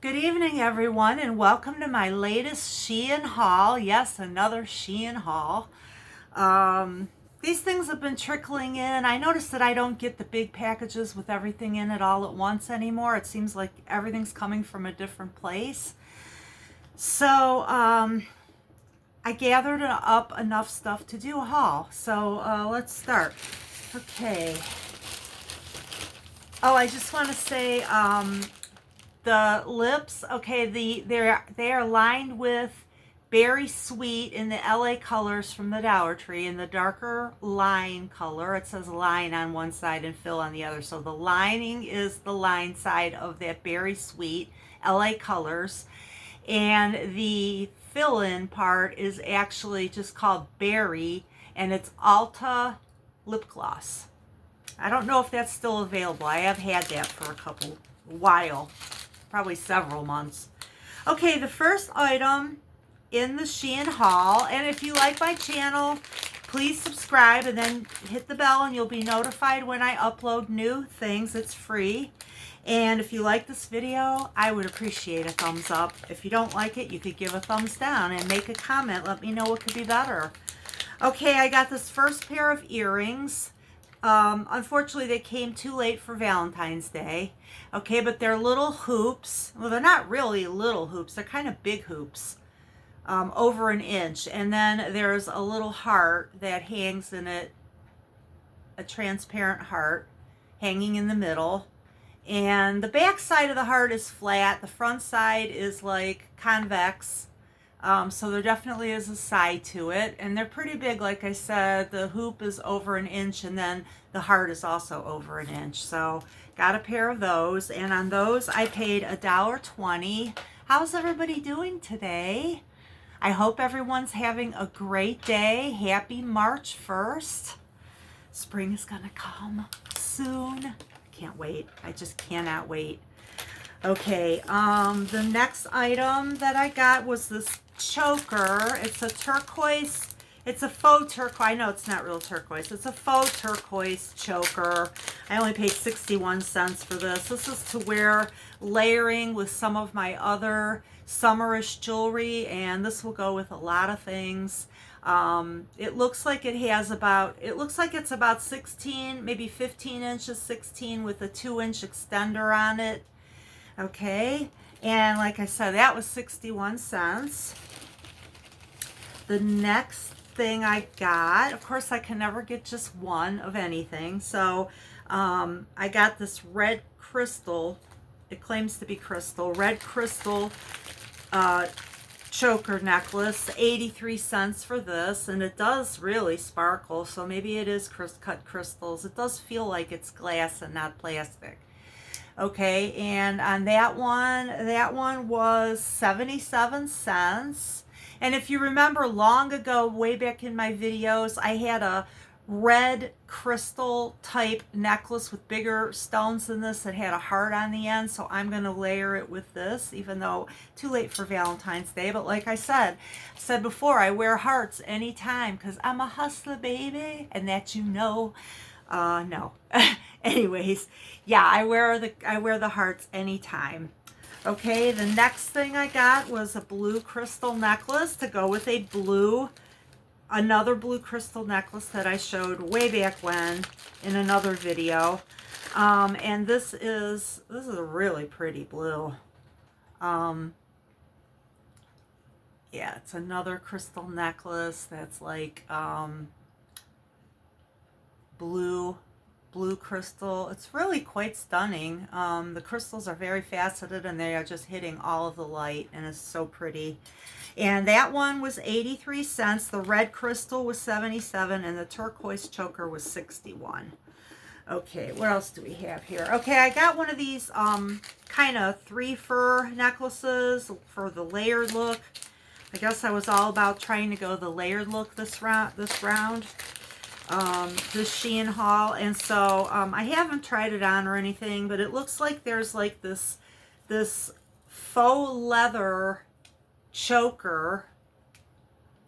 Good evening, everyone, and welcome to my latest Shein haul. Yes, another Shein haul. These things have been trickling in. I noticed that I don't get the big packages with everything in it all at once anymore. It seems like everything's coming from a different place. So, I gathered up enough stuff to do a haul. So, let's start. Okay. Oh, I just want to say, the lips, okay, they are lined with Berry Sweet in the LA colors from the Dollar Tree in the darker line color. It says line on one side and fill on the other. So the lining is the line side of that Berry Sweet LA colors. And the fill-in part is actually just called Berry, and it's Alta lip gloss. I don't know if that's still available. I have had that for a while, probably several months. Okay, the first item in the Shein haul, and if you like my channel, please subscribe and then hit the bell and you'll be notified when I upload new things. It's free. And if you like this video, I would appreciate a thumbs up. If you don't like it, you could give a thumbs down and make a comment. Let me know what could be better. Okay, I got this first pair of earrings. Unfortunately, they came too late for Valentine's Day. Okay, but they're little hoops. Well, they're not really little hoops. They're kind of big hoops, over an inch. And then there's a little heart that hangs in it, a transparent heart hanging in the middle. And the back side of the heart is flat. The front side is like convex. So there definitely is a side to it, and they're pretty big. Like I said, the hoop is over an inch, and then the heart is also over an inch. So got a pair of those, and on those I paid $1.20. How's everybody doing today? I hope everyone's having a great day. Happy March 1st. Spring is gonna come soon. Can't wait. I just cannot wait. Okay, the next item that I got was this choker. It's a turquoise, it's a faux turquoise. I know it's not real turquoise. It's a faux turquoise choker. I only paid 61 cents for this. This is to wear layering with some of my other summerish jewelry, and this will go with a lot of things. It looks like it's about 16, maybe 15 inches, 16 with a 2-inch extender on it. Okay, and like I said, that was 61 cents. The next thing I got, of course, I can never get just one of anything. So I got this red crystal. It claims to be crystal. Red crystal choker necklace. 83 cents for this, and it does really sparkle. So maybe it is cut crystals. It does feel like it's glass and not plastic. Okay, and on that one was 77 cents. And if you remember long ago, way back in my videos, I had a red crystal type necklace with bigger stones than this that had a heart on the end. So I'm going to layer it with this, even though too late for Valentine's Day. But like I said before, I wear hearts anytime because I'm a hustler, baby, and that you know. No. Anyways, yeah, I wear the hearts anytime. Okay, the next thing I got was a blue crystal necklace to go with another blue crystal necklace that I showed way back when in another video. And this is a really pretty blue. Yeah, it's another crystal necklace that's like blue crystal. It's really quite stunning. The crystals are very faceted and they are just hitting all of the light, and it's so pretty. And that one was 83 cents. The red crystal was 77 and the turquoise choker was 61. Okay, what else do we have here? Okay, I got one of these kind of 3 fur necklaces for the layered look. I guess I was all about trying to go the layered look this round. This Shein haul, and so I haven't tried it on or anything, but it looks like there's like this faux leather choker.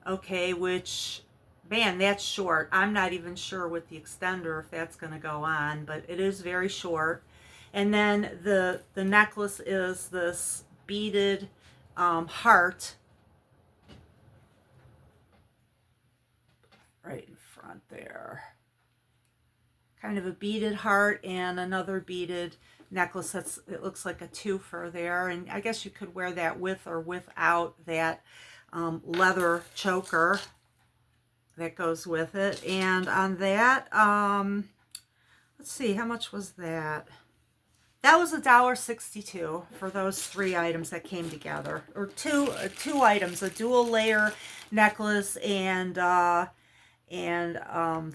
Okay, which, man, that's short. I'm not even sure with the extender if that's going to go on, but it is very short. And then the necklace is this beaded heart right in front there. Kind of a beaded heart and another beaded necklace. It looks like a twofer there, and I guess you could wear that with or without that leather choker that goes with it. And on that, let's see, how much was that? That was $1.62 for those 3 items that came together, or two items, a dual layer necklace and the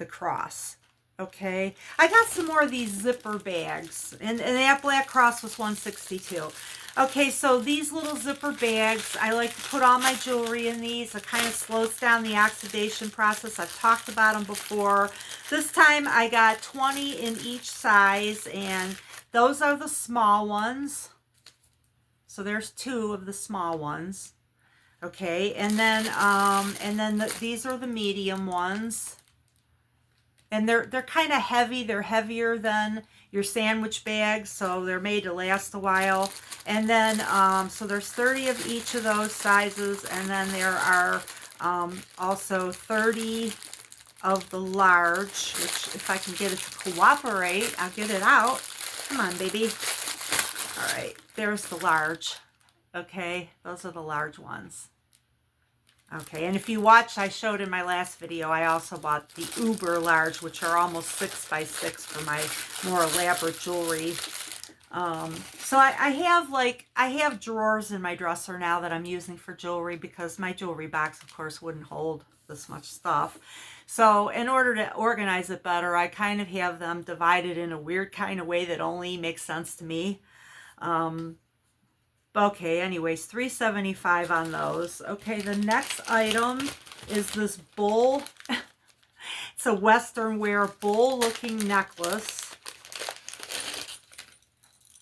cross. Okay, I got some more of these zipper bags, and that black cross was $1.62. Okay, so these little zipper bags, I like to put all my jewelry in these. It kind of slows down the oxidation process. I've talked about them before. This time I got 20 in each size, and those are the small ones. So there's 2 of the small ones. Okay, and then these are the medium ones. And they're kind of heavy. They're heavier than your sandwich bags, so they're made to last a while. And then, so there's 30 of each of those sizes, and then there are also 30 of the large, which if I can get it to cooperate, I'll get it out. Come on, baby. All right, there's the large. Okay, those are the large ones. Okay, and if you watched, I showed in my last video, I also bought the uber large, which are almost 6 by 6 for my more elaborate jewelry. So I have drawers in my dresser now that I'm using for jewelry, because my jewelry box, of course, wouldn't hold this much stuff. So in order to organize it better, I kind of have them divided in a weird kind of way that only makes sense to me. Okay, anyways, $3.75 on those. Okay, the next item is this bowl. It's a Western wear bowl looking necklace.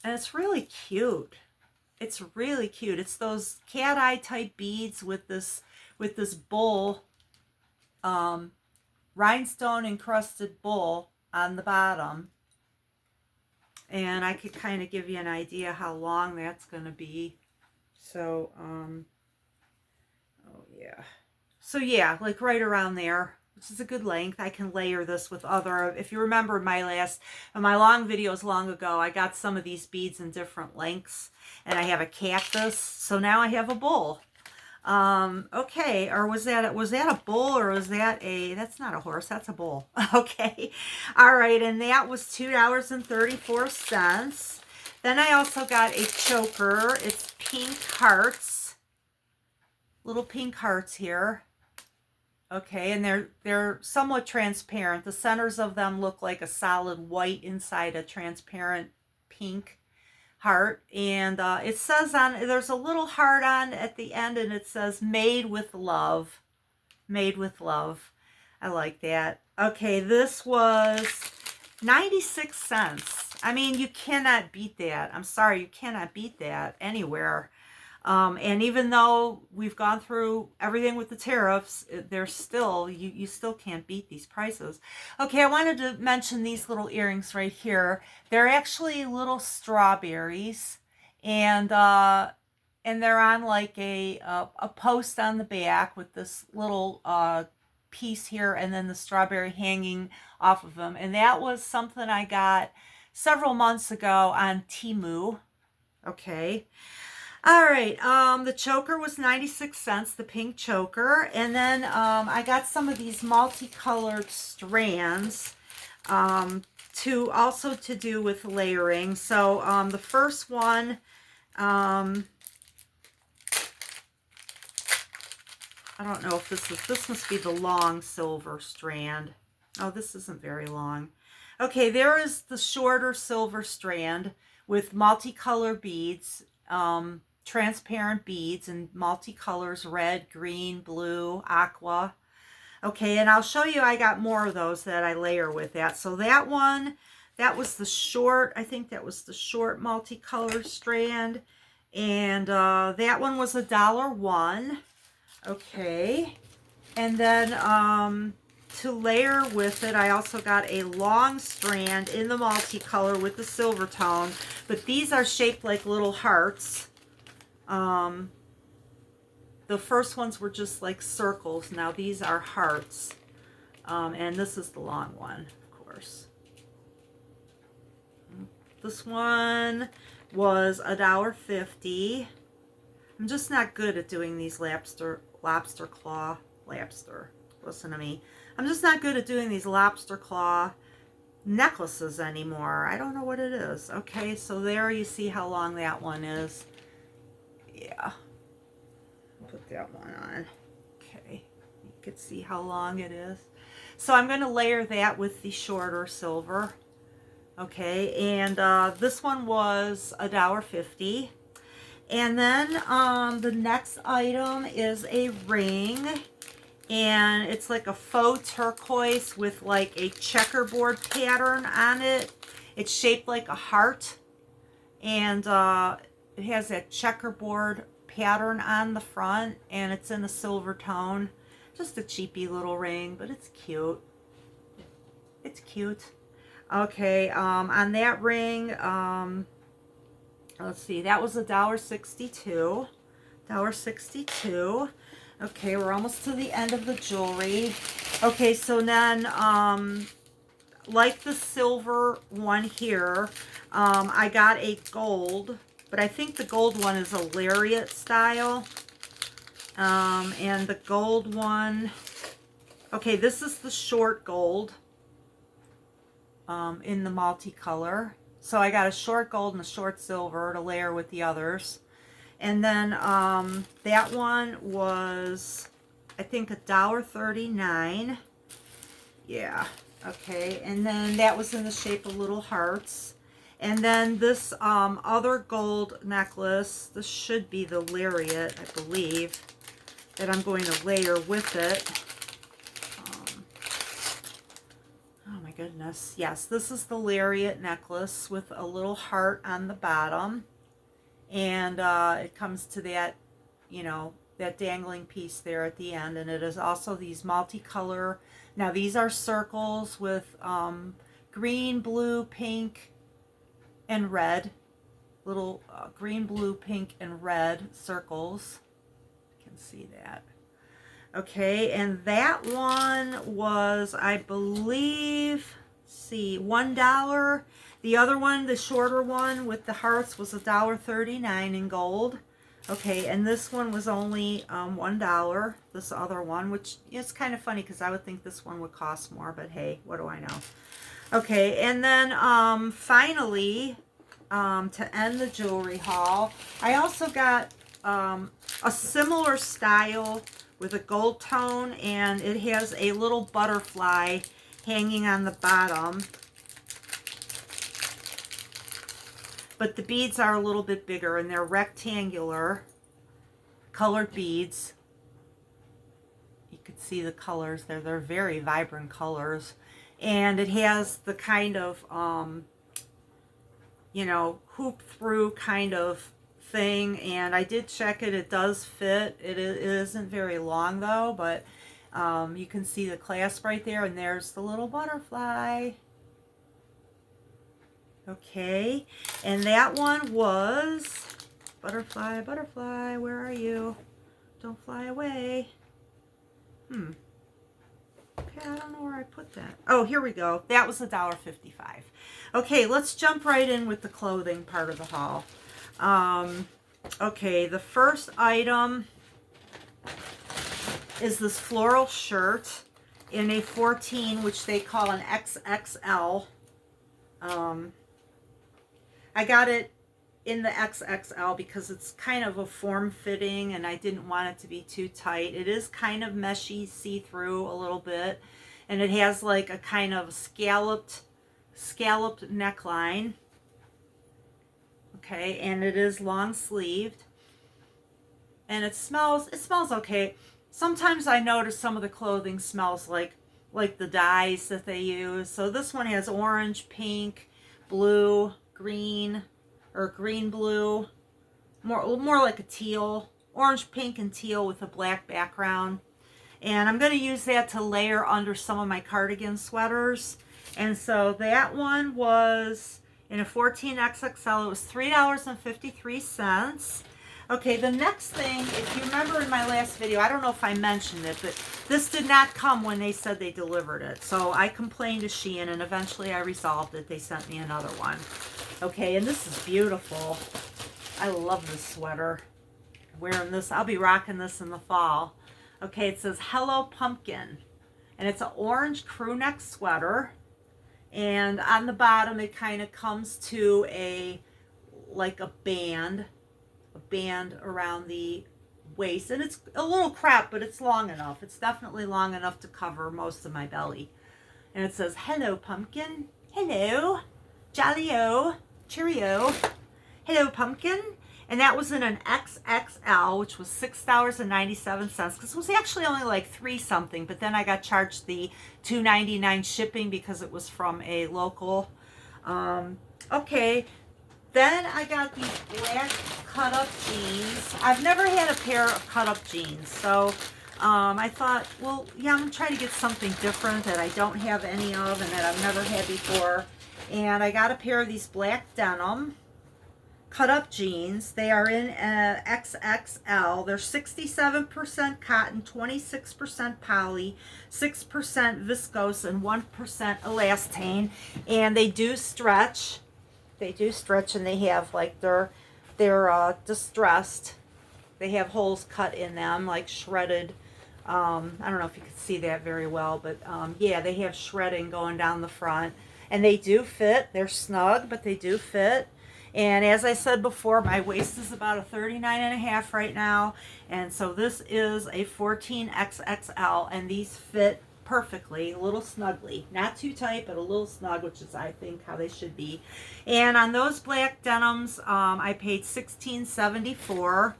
And it's really cute. It's really cute. It's those cat eye type beads with this bowl, rhinestone encrusted bowl on the bottom. And I could kind of give you an idea how long that's going to be. So, oh yeah. So yeah, like right around there, which is a good length. I can layer this with other, if you remember my long videos long ago, I got some of these beads in different lengths, and I have a cactus. So now I have a bowl. Okay, or was that a bull, or was that that's not a horse, that's a bull. Okay, all right, and that was $2.34. Then I also got a choker. It's pink hearts, little pink hearts here. Okay, and they're somewhat transparent. The centers of them look like a solid white inside a transparent pink heart, and it says there's a little heart on at the end, and it says made with love. Made with love. I like that. Okay, this was 96 cents. I mean, you cannot beat that. I'm sorry, you cannot beat that anywhere. And even though we've gone through everything with the tariffs, there's still, you still can't beat these prices. Okay, I wanted to mention these little earrings right here. They're actually little strawberries, and they're on like a post on the back with this little piece here, and then the strawberry hanging off of them. And that was something I got several months ago on Temu. Okay. All right, the choker was 96 cents, the pink choker. And then I got some of these multicolored strands to do with layering. So the first one, I don't know if this must be the long silver strand. Oh, this isn't very long. Okay, there is the shorter silver strand with multicolor beads. Transparent beads in multicolors, red, green, blue, aqua. Okay, and I'll show you, I got more of those that I layer with that. So that one, that was the short, I think that was the short multicolor strand. And that one was $1.01. Okay, and then to layer with it, I also got a long strand in the multicolor with the silver tone. But these are shaped like little hearts. Um, the first ones were just like circles. Now these are hearts. And this is the long one, of course. This one was $1.50. I'm just not good at doing these lobster claw. Listen to me. I'm just not good at doing these lobster claw necklaces anymore. I don't know what it is. Okay, so there you see how long that one is. Yeah. Put that one on. Okay. You can see how long it is. So I'm going to layer that with the shorter silver. Okay, and this one was $1.50. And then the next item is a ring. And it's like a faux turquoise with like a checkerboard pattern on it. It's shaped like a heart. And it has that checkerboard pattern on the front. And it's in a silver tone. Just a cheapy little ring, but it's cute. It's cute. Okay, on that ring, let's see, that was $1.62. $1.62. Okay, we're almost to the end of the jewelry. Okay, so then, like the silver one here, I got a gold, but I think the gold one is a lariat style. And the gold one, okay, this is the short gold, in the multicolor. So I got a short gold and a short silver to layer with the others. And then that one was, I think, $1.39. Yeah, okay. And then that was in the shape of little hearts. And then this other gold necklace, this should be the lariat, I believe, that I'm going to layer with it. Oh my goodness. Yes, this is the lariat necklace with a little heart on the bottom. And it comes to that, you know, that dangling piece there at the end. And it is also these multicolor. Now these are circles with green, blue, pink, and red. Little green, blue, pink, and red circles. You can see that. Okay, and that one was, I believe, see, $1. The other one, the shorter one with the hearts, was $1.39 in gold. Okay, and this one was only $1, this other one, which is kind of funny because I would think this one would cost more, but hey, what do I know? Okay, and then finally, to end the jewelry haul, I also got a similar style with a gold tone, and it has a little butterfly hanging on the bottom. But the beads are a little bit bigger, and they're rectangular colored beads. You can see the colors there. They're very vibrant colors. And it has the kind of, you know, hoop through kind of thing. And I did check it. It does fit. It isn't very long, though. But you can see the clasp right there. And there's the little butterfly. Okay, and that one was, butterfly, butterfly, where are you? Don't fly away. Okay, I don't know where I put that. Oh, here we go. That was $1.55. Okay, let's jump right in with the clothing part of the haul. Okay, the first item is this floral shirt in a 14, which they call an XXL. I got it in the XXL because it's kind of a form-fitting and I didn't want it to be too tight. It is kind of meshy, see-through a little bit. And it has like a kind of scalloped neckline. Okay, and it is long-sleeved. And it smells okay. Sometimes I notice some of the clothing smells like the dyes that they use. So this one has orange, pink, blue, green, or green blue, more like a teal, orange, pink, and teal with a black background. And I'm going to use that to layer under some of my cardigan sweaters. And so that one was in a 14 XXL. It was $3.53. Okay, the next thing, if you remember in my last video, I don't know if I mentioned it, but this did not come when they said they delivered it. So I complained to Shein, and eventually I resolved it. They sent me another one. Okay, and this is beautiful. I love this sweater. Wearing this, I'll be rocking this in the fall. Okay, it says Hello Pumpkin, and it's an orange crew neck sweater. And on the bottom, it kind of comes to like a band around the waist, and it's a little crap, but it's long enough. It's definitely long enough to cover most of my belly. And it says Hello Pumpkin, hello, jolly-o, cheerio, hello Pumpkin. And that was in an XXL, which was $6.97, because it was actually only like $3 something, but then I got charged the $2.99 shipping because it was from a local. Okay, then I got these black cut-up jeans. I've never had a pair of cut-up jeans, so I thought, well, yeah, I'm going to try to get something different that I don't have any of and that I've never had before. And I got a pair of these black denim cut-up jeans. They are in XXL. They're 67% cotton, 26% poly, 6% viscose, and 1% elastane. And they do stretch. They do stretch, and they have like they're distressed. They have holes cut in them, like shredded. I don't know if you can see that very well, but yeah, they have shredding going down the front, and they do fit. They're snug, but they do fit. And as I said before, my waist is about a 39.5 right now, and so this is a 14 XXL, and these fit perfectly, a little snugly, not too tight, but a little snug, which is, I think, how they should be. And on those black denims, I paid $16.74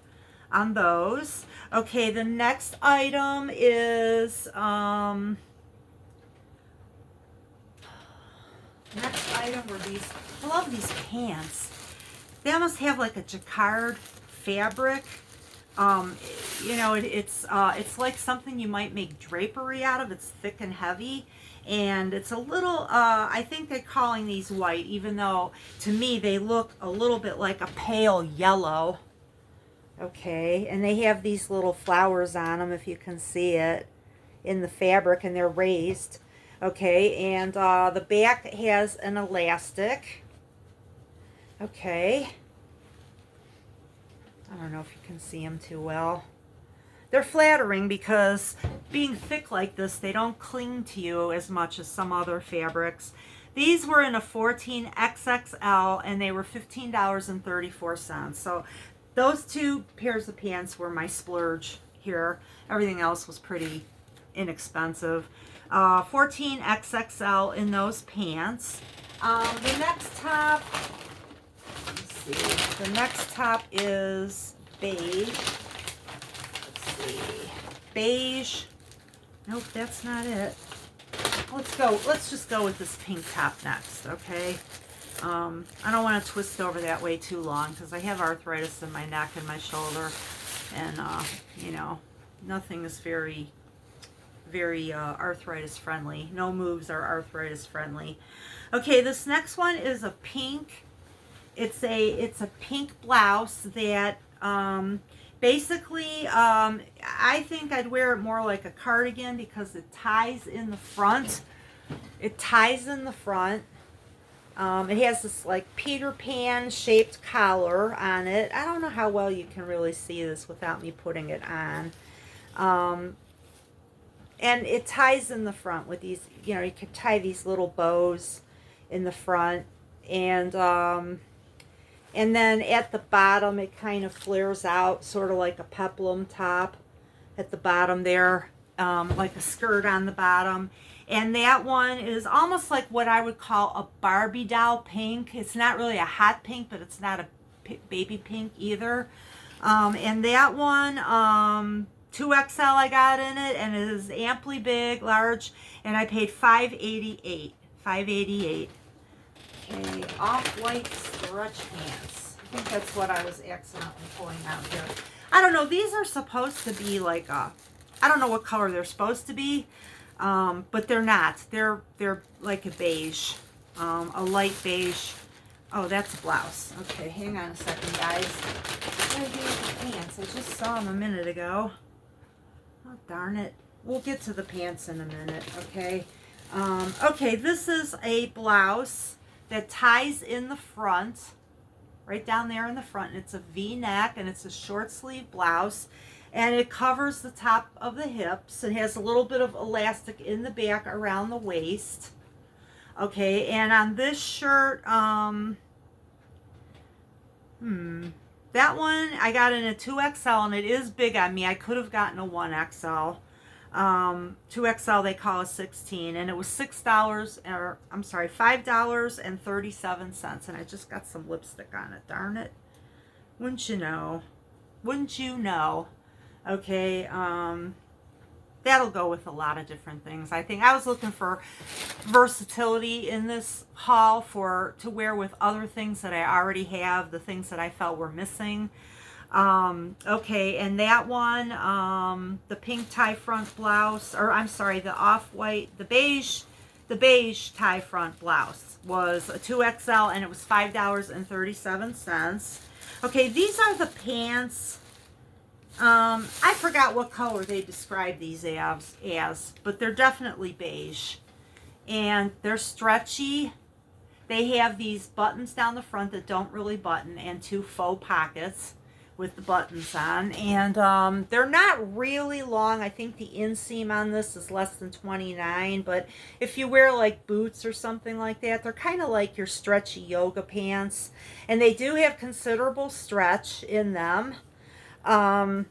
on those. Okay, the next item is next item were these. I love these pants. They almost have like a jacquard fabric. You know, it's like something you might make drapery out of. It's thick and heavy, and it's a little, I think they're calling these white, even though to me they look a little bit like a pale yellow. Okay, and they have these little flowers on them, if you can see it, in the fabric, and they're raised. Okay, and the back has an elastic. Okay. I don't know if you can see them too well. They're flattering because being thick like this, they don't cling to you as much as some other fabrics. These were in a 14 XXL, and they were $15.34. So those two pairs of pants were my splurge here. Everything else was pretty inexpensive. 14 XXL in those pants. The next top, let's see, the next top is beige. Let's see, beige. Nope, that's not it. Let's just go with this pink top next, okay? I don't want to twist over that way too long because I have arthritis in my neck and my shoulder, and you know, nothing is very arthritis friendly. No moves are arthritis friendly. Okay, this next one is a pink. It's a pink blouse that basically I think I'd wear it more like a cardigan because it ties in the front. It ties in the front. It has this like Peter Pan shaped collar on it. I don't know how well you can really see this without me putting it on. And it ties in the front with these, you know, you can tie these little bows in the front. And then at the bottom, it kind of flares out, sort of like a peplum top at the bottom there, like a skirt on the bottom. And that one is almost like what I would call a Barbie doll pink. It's not really a hot pink, but it's not a baby pink either. And that one, 2XL I got in it, and it is amply big, large, and I paid $5.88. $5.88. Okay, off-white stretch pants. I think that's what I was accidentally pulling out here. I don't know. These are supposed to be like a, I don't know what color they're supposed to be, but they're not. They're like a beige, a light beige. Oh, that's a blouse. Okay, hang on a second, guys. Where are the pants? I just saw them a minute ago. Oh, darn it. We'll get to the pants in a minute, okay? Okay, this is a blouse that ties in the front, right down there in the front. And it's a V-neck, and it's a short sleeve blouse. And it covers the top of the hips. It has a little bit of elastic in the back around the waist. Okay, and on this shirt, that one I got in a 2XL, and it is big on me. I could have gotten a 1XL. 2XL they call a 16, and it was $6, or I'm sorry, $5.37, and I just got some lipstick on it. Darn it. Wouldn't you know? Wouldn't you know? Okay, that'll go with a lot of different things. I think I was looking for versatility in this haul to wear with other things that I already have, the things that I felt were missing. Okay, and that one, the pink tie front blouse, or I'm sorry, the off-white, the beige tie front blouse was a 2XL, and it was $5.37. Okay, these are the pants. I forgot what color they described these as, but they're definitely beige. And they're stretchy. They have these buttons down the front that don't really button, and 2 faux pockets with the buttons on. And they're not really long. I think the inseam on this is less than 29, but if you wear like boots or something like that, they're kind of like your stretchy yoga pants. And they do have considerable stretch in them. And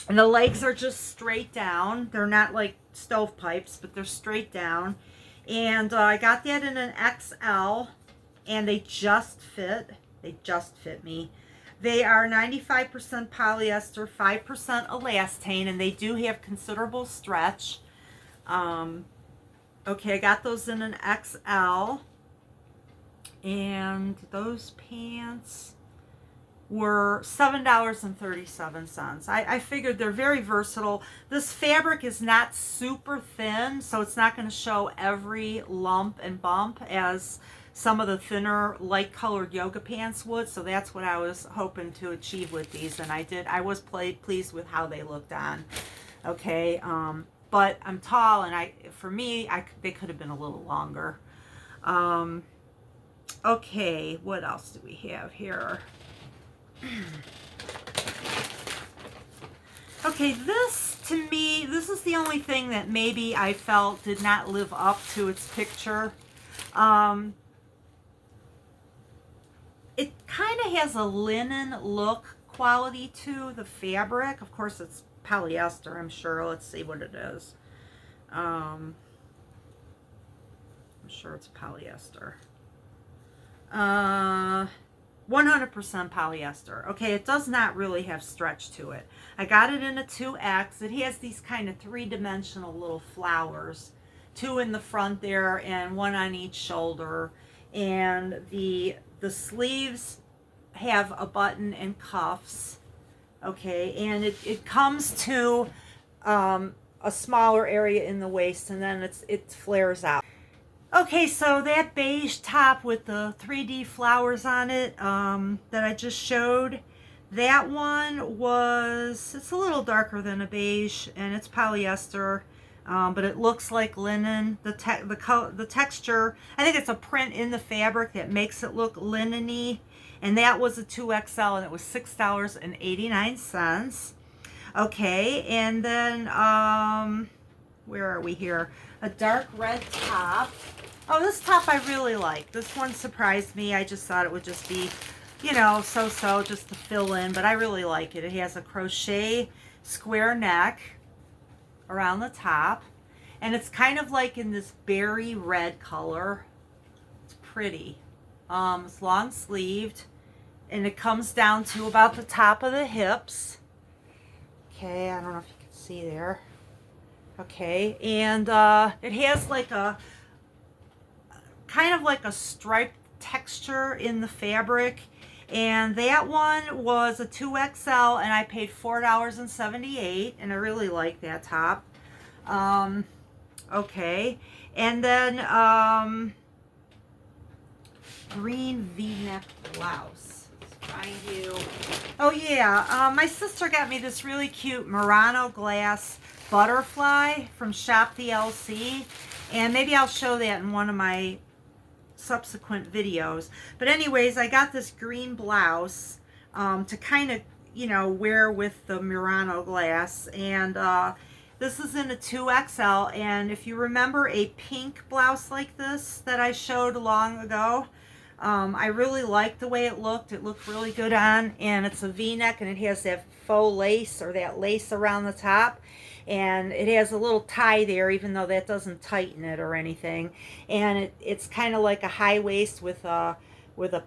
the legs are just straight down. They're not like stovepipes, but they're straight down. And I got that in an XL, and they just fit. They just fit me. They are 95% polyester, 5% elastane, and they do have considerable stretch. Okay, I got those in an XL. And those pants were $7.37. I figured they're very versatile. This fabric is not super thin, so it's not going to show every lump and bump as some of the thinner light colored yoga pants would. So that's what I was hoping to achieve with these, and I did. I was pleased with how they looked on. Okay, but I'm tall, and for me they could have been a little longer. Okay, what else do we have here? Okay, this to me, this is the only thing that maybe I felt did not live up to its picture. It kind of has a linen look quality to the fabric. Of course, it's polyester, I'm sure. Let's see what it is. I'm sure it's polyester. 100% polyester. Okay, it does not really have stretch to it. I got it in a 2X. It has these kind of three-dimensional little flowers. 2 in the front there and 1 on each shoulder. And the sleeves have a button and cuffs. Okay, and it comes to a smaller area in the waist, and then it flares out. Okay, so that beige top with the 3D flowers on it that I just showed, that one it's a little darker than a beige, and it's polyester, but it looks like linen. The texture, I think it's a print in the fabric that makes it look linen-y, and that was a 2XL, and it was $6.89. Okay, and then where are we here? A dark red top. Oh, this top I really like. This one surprised me. I just thought it would just be, you know, so-so just to fill in, but I really like it. It has a crochet square neck around the top, and it's kind of like in this berry red color. It's pretty. It's long sleeved, and it comes down to about the top of the hips. Okay, I don't know if you can see there. Okay, and it has like a kind of like a striped texture in the fabric, and that one was a 2XL, and I paid $4.78, and I really like that top. Okay, and then green V-neck blouse. Let's find you. Oh yeah, my sister got me this really cute Murano glass butterfly from Shop the LC, and maybe I'll show that in one of my subsequent videos. But anyways, I got this green blouse to kind of, you know, wear with the Murano glass, and this is in a 2XL, and if you remember a pink blouse like this that I showed long ago, I really liked the way it looked. It looked really good on, and it's a V-neck, and it has that faux lace, or that lace around the top, and it has a little tie there, even though that doesn't tighten it or anything. And it's kind of like a high waist with a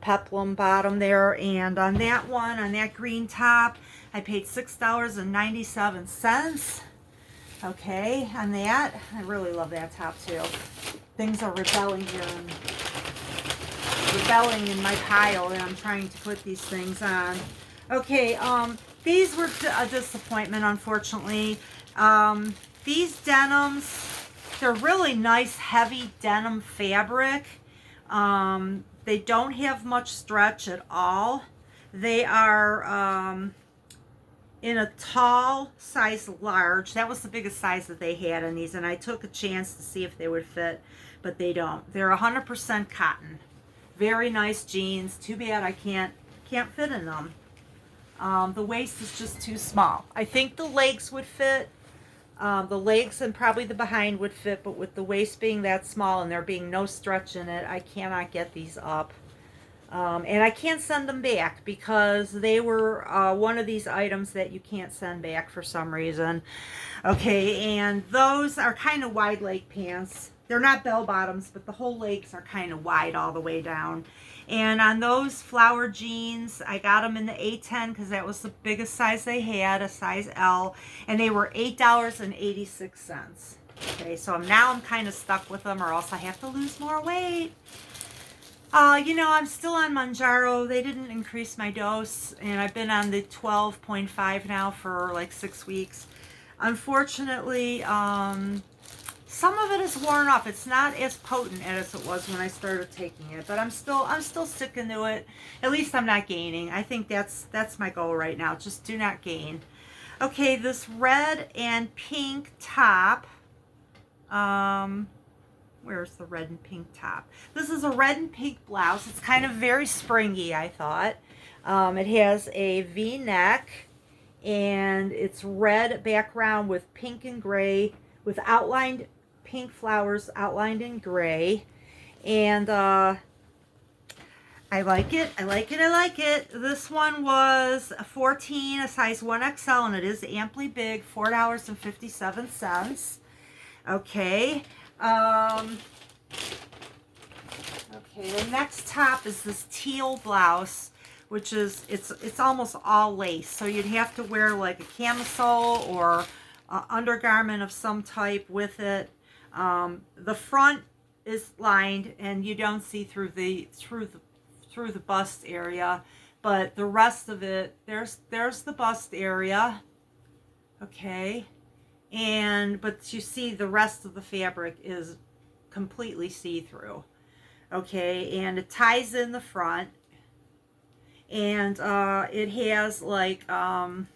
peplum bottom there. And on that one, on that green top, I paid $6.97. Okay, on that, I really love that top too. Things are rebelling here and rebelling in my pile, and I'm trying to put these things on. Okay, these were a disappointment, unfortunately. These denims, they're really nice, heavy denim fabric. They don't have much stretch at all. They are in a tall, size large. That was the biggest size that they had in these, and I took a chance to see if they would fit, but they don't. They're 100% cotton. Very nice jeans. Too bad I can't fit in them. The waist is just too small. I think the legs would fit. The legs and probably the behind would fit, but with the waist being that small and there being no stretch in it, I cannot get these up. And I can't send them back because they were one of these items that you can't send back for some reason. Okay, and those are kind of wide leg pants. They're not bell bottoms, but the whole legs are kind of wide all the way down. And on those flower jeans, I got them in the A10 because that was the biggest size they had, a size L, and they were $8.86. Okay, so now I'm kind of stuck with them, or else I have to lose more weight. You know, I'm still on Mounjaro. They didn't increase my dose, and I've been on the 12.5 now for like 6 weeks. Unfortunately, some of it is worn off. It's not as potent as it was when I started taking it, but I'm still sticking to it. At least I'm not gaining. I think that's my goal right now. Just do not gain. Okay, this red and pink top. Where's the red and pink top? This is a red and pink blouse. It's kind of very springy, I thought. It has a V-neck, and it's red background with pink and gray, with outlined pink flowers outlined in gray. And I like it. I like it. I like it. This one was a 14, a size 1XL, and it is amply big, $4.57. Okay. Okay, the next top is this teal blouse, which is, it's almost all lace. So you'd have to wear like a camisole or undergarment of some type with it. The front is lined, and you don't see through the bust area, but the rest of it, there's the bust area. Okay. But you see the rest of the fabric is completely see-through. Okay, and it ties in the front, and it has like the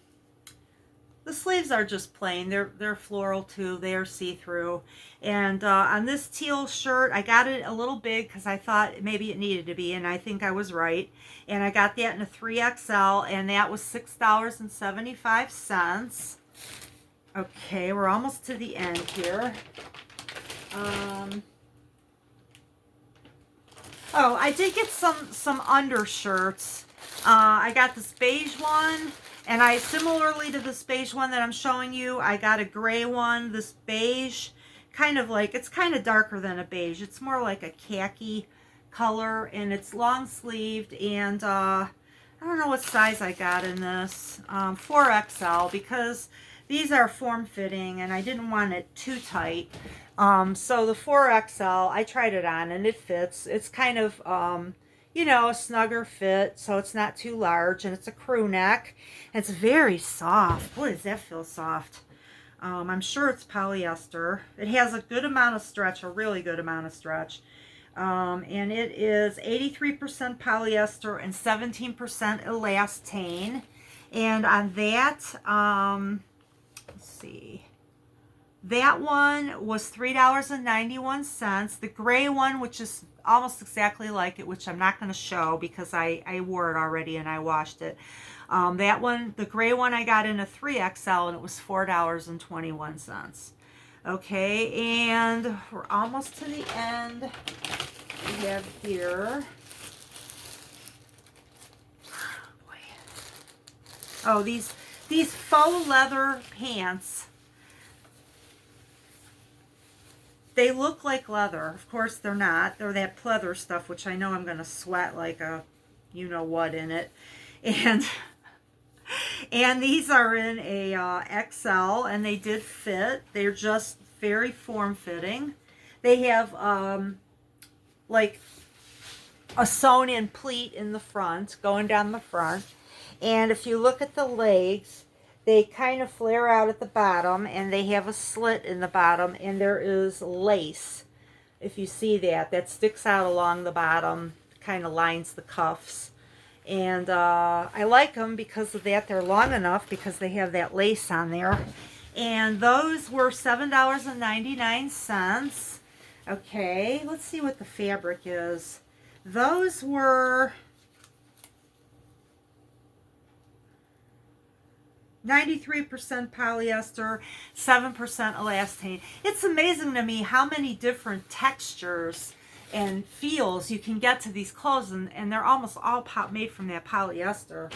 sleeves are just plain. They're floral too. They are see-through. And on this teal shirt, I got it a little big because I thought maybe it needed to be, and I think I was right. And I got that in a 3XL, and that was $6.75. Okay, we're almost to the end here. Oh, I did get some undershirts. I got this beige one, and I, similarly to this beige one that I'm showing you, I got a gray one. This beige, kind of like, it's kind of darker than a beige. It's more like a khaki color, and it's long sleeved, and I don't know what size I got in this. 4XL, because these are form-fitting, and I didn't want it too tight. So the 4XL, I tried it on, and it fits. It's kind of, you know, a snugger fit, so it's not too large, and it's a crew neck. It's very soft. Boy, does that feel soft. I'm sure it's polyester. It has a good amount of stretch, a really good amount of stretch. And it is 83% polyester and 17% elastane. And on that, let's see, that one was $3.91. The gray one, which is almost exactly like it, which I'm not going to show because I wore it already and I washed it. That one, the gray one, I got in a 3XL and it was $4.21. Okay, and we're almost to the end. We have here, oh, these faux leather pants. They look like leather. Of course they're not. They're that pleather stuff, which I know I'm going to sweat like a you-know-what in it. And these are in a XL, and they did fit. They're just very form-fitting. They have like a sewn-in pleat in the front, going down the front. And if you look at the legs, they kind of flare out at the bottom, and they have a slit in the bottom, and there is lace. If you see that, that sticks out along the bottom, kind of lines the cuffs. And I like them because of that. They're long enough because they have that lace on there. And those were $7.99. Okay, let's see what the fabric is. Those were 93% polyester, 7% elastane. It's amazing to me how many different textures and feels you can get to these clothes, and they're almost all made from that polyester.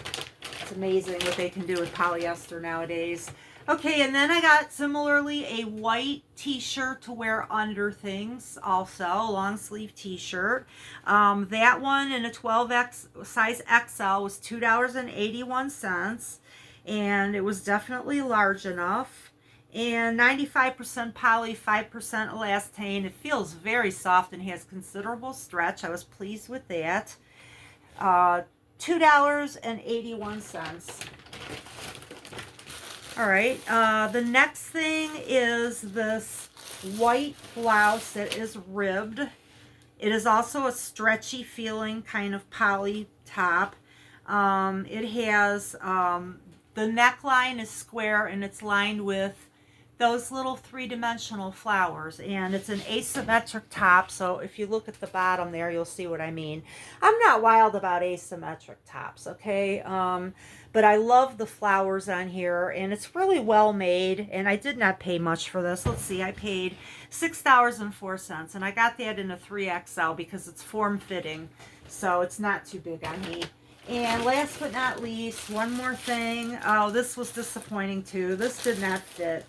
It's amazing what they can do with polyester nowadays. Okay, and then I got similarly a white t-shirt to wear under things also, long sleeve t-shirt. That one in a 12X size XL was $2.81, and it was definitely large enough. And 95% poly, 5% elastane. It feels very soft and has considerable stretch. I was pleased with that. $2.81. All right, the next thing is this white blouse that is ribbed. It is also a stretchy feeling kind of poly top. It has, the neckline is square and it's lined with those little three-dimensional flowers, and it's an asymmetric top, so if you look at the bottom there, you'll see what I mean. I'm not wild about asymmetric tops, okay? But I love the flowers on here, and it's really well made, and I did not pay much for this. Let's see, I paid $6.04, and I got that in a 3XL because it's form-fitting, so it's not too big on me. And last but not least, one more thing. Oh, this was disappointing too. This did not fit.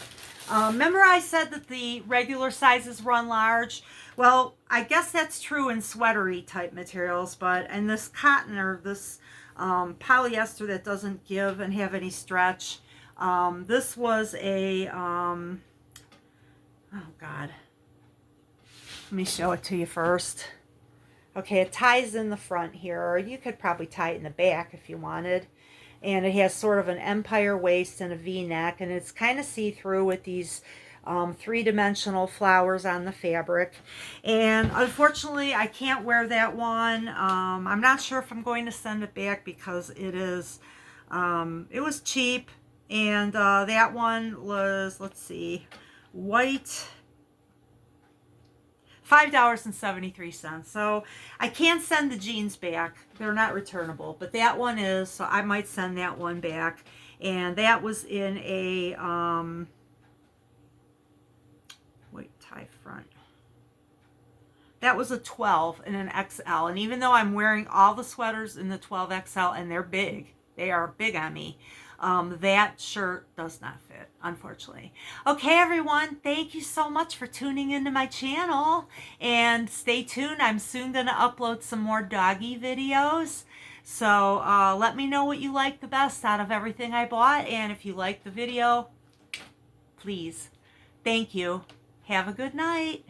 Remember I said that the regular sizes run large? Well, I guess that's true in sweatery type materials, but in this cotton or this polyester that doesn't give and have any stretch, this was a, oh God, let me show it to you first. Okay, it ties in the front here, or you could probably tie it in the back if you wanted. And it has sort of an empire waist and a V-neck, and it's kind of see-through with these three-dimensional flowers on the fabric. And unfortunately, I can't wear that one. I'm not sure if I'm going to send it back because it is, it was cheap. And that one was, let's see, white, $5.73. So I can't send the jeans back. They're not returnable, but that one is, so I might send that one back. And that was in a wait, tie front. That was a 12 in an XL. And even though I'm wearing all the sweaters in the 12XL and they're big, they are big on me, that shirt does not fit, unfortunately. Okay, everyone, thank you so much for tuning into my channel, and stay tuned. I'm soon going to upload some more doggy videos, so let me know what you like the best out of everything I bought, and if you like the video, please, thank you. Have a good night.